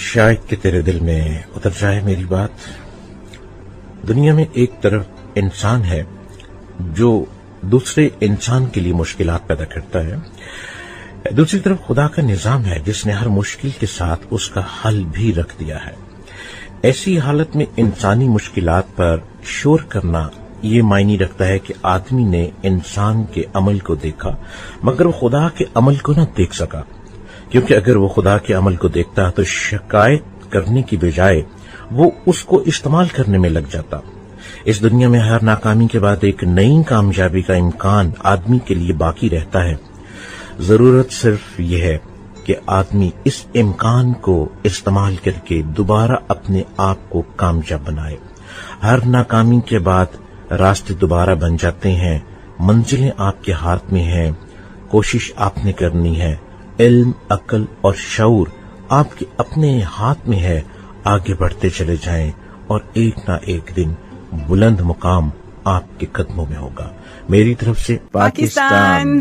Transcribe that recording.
शायद कि तेरे दिल में उतर जाए मेरी बात। दुनिया में एक तरफ इंसान है जो दूसरे इंसान के लिए मुश्किलात पैदा करता है, दूसरी तरफ खुदा का निजाम है जिसने हर मुश्किल के साथ उसका हल भी रख दिया है। ऐसी हालत में इंसानी मुश्किलात पर शोर करना ये मायने रखता है कि आदमी ने इंसान के अमल को देखा मगर वो खुदा के अमल को न देख सका, क्योंकि अगर वो खुदा के अमल को देखता तो शिकायत करने की बजाय वो उसको इस्तेमाल करने में लग जाता। इस दुनिया में हर नाकामी के बाद एक नई कामयाबी का इम्कान आदमी के लिए बाकी रहता है। जरूरत सिर्फ यह है कि आदमी इस इम्कान को इस्तेमाल करके दोबारा अपने आप को कामयाब बनाए। हर नाकामी के बाद रास्ते दोबारा बन जाते हैं, मंजिलें आपके हाथ में हैं, कोशिश आपने करनी है, इल्म, अक्ल और शऊर आपके अपने हाथ में है। आगे बढ़ते चले जाएं और एक ना एक दिन बुलंद मुकाम आपके कदमों में होगा। मेरी तरफ से पाकिस्तान।